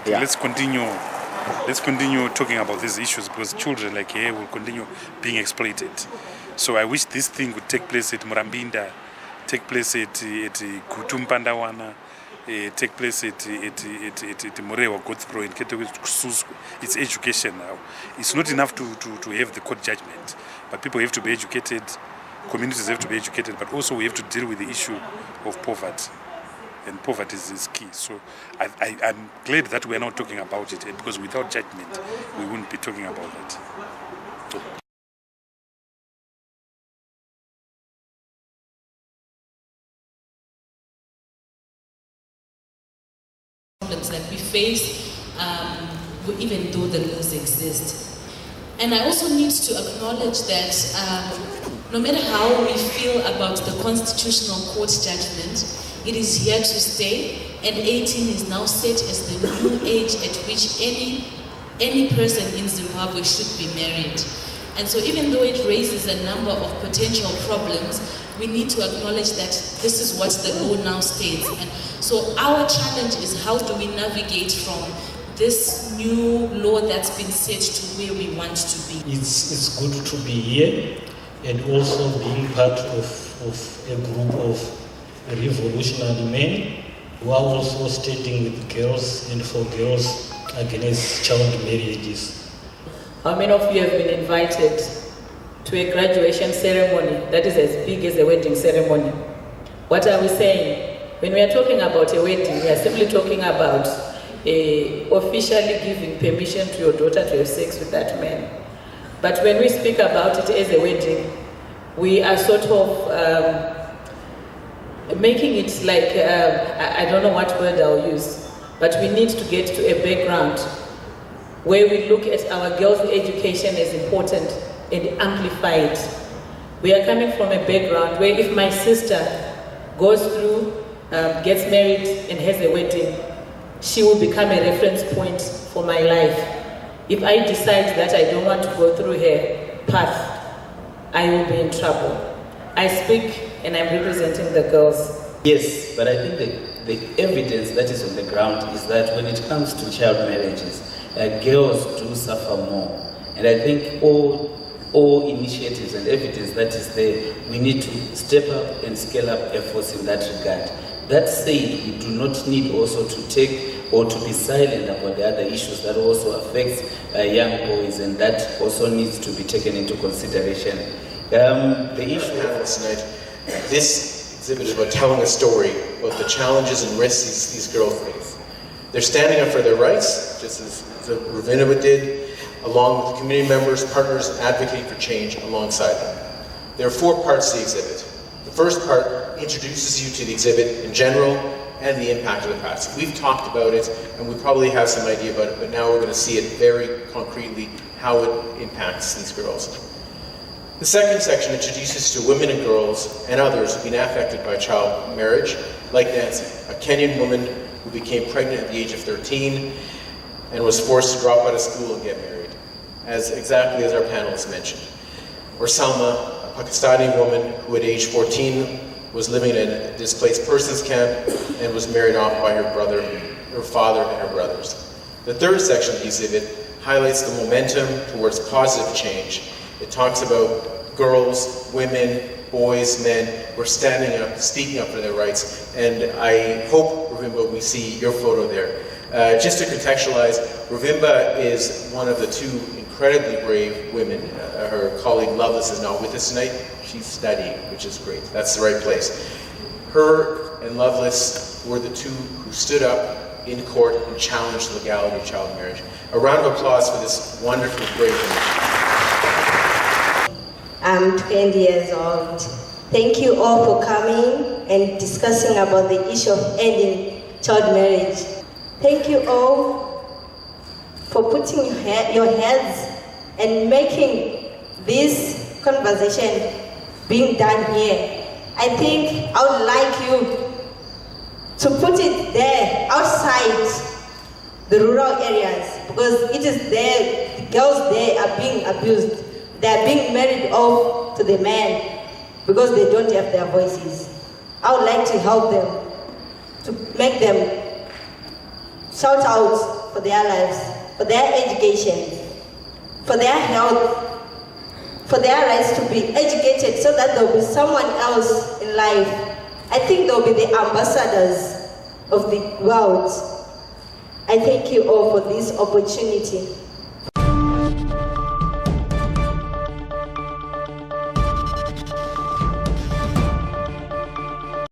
Yeah. Let's continue talking about these issues, because children like here will continue being exploited. So I wish this thing would take place at Murambinda, take place at Kutumpandawana, take place at Morewa, Godthrow, in Ketowe. It's education now. It's not enough to have the court judgment, but people have to be educated, communities have to be educated, but also we have to deal with the issue of poverty. And poverty is key. So I'm glad that we are not talking about it, because without judgment, we wouldn't be talking about that. Problems that we face, even though the laws exist. And I also need to acknowledge that no matter how we feel about the Constitutional Court judgment, it is here to stay, and 18 is now set as the new age at which any person in Zimbabwe should be married. And so even though it raises a number of potential problems, we need to acknowledge that this is what the law now states. And so our challenge is, how do we navigate from this new law that's been set to where we want to be? It's good to be here, and also being part of a group of revolutionary men who are also standing with girls and for girls against child marriages. How many of you have been invited to a graduation ceremony that is as big as a wedding ceremony? What are we saying? When we are talking about a wedding, we are simply talking about officially giving permission to your daughter to have sex with that man. But when we speak about it as a wedding, we are sort of making it like, I don't know what word I'll use, but we need to get to a background where we look at our girls' education as important and amplify it. We are coming from a background where if my sister goes through, gets married and has a wedding, she will become a reference point for my life. If I decide that I don't want to go through her path, I will be in trouble. I speak and I'm representing the girls. Yes, but I think the evidence that is on the ground is that when it comes to child marriages, girls do suffer more. And I think all initiatives and evidence that is there, we need to step up and scale up efforts in that regard. That said, we do not need also to take or to be silent about the other issues that also affects young boys, and that also needs to be taken into consideration. The issue of tonight, this exhibit is about telling a story about the challenges and risks these girls face. They're standing up for their rights, just as Ravinda did, along with the community members, partners, advocating for change alongside them. There are 4 parts to the exhibit. The first part introduces you to the exhibit in general and the impact of the past. We've talked about it, and we probably have some idea about it, but now we're going to see it very concretely, how it impacts these girls. The second section introduces to women and girls and others who've been affected by child marriage, like Nancy, a Kenyan woman who became pregnant at the age of 13 and was forced to drop out of school and get married, exactly as our panelists mentioned. Or Salma, a Pakistani woman who at age 14 was living in a displaced persons camp and was married off by her father and her brothers. The third section of the exhibit highlights the momentum towards positive change. It talks about girls, women, boys, men who are standing up, speaking up for their rights, and I hope, Ravimba, we see your photo there. Just to contextualize, Ravimba is one of the 2 incredibly brave women. Her colleague Loveless is not with us tonight. She's studying, which is great. That's the right place. Her and Loveless were the 2 who stood up in court and challenged the legality of child marriage. A round of applause for this wonderful, brave woman. I'm 20 years old. Thank you all for coming and discussing about the issue of ending child marriage. Thank you all for putting your heads and making this conversation being done here. I think I would like you to put it there, outside the rural areas, because it is there, the girls there are being abused. They are being married off to the men because they don't have their voices. I would like to help them, to make them shout out for their lives, for their education, for their health, for their rights to be educated so that there will be someone else in life. I think they will be the ambassadors of the world. I thank you all for this opportunity.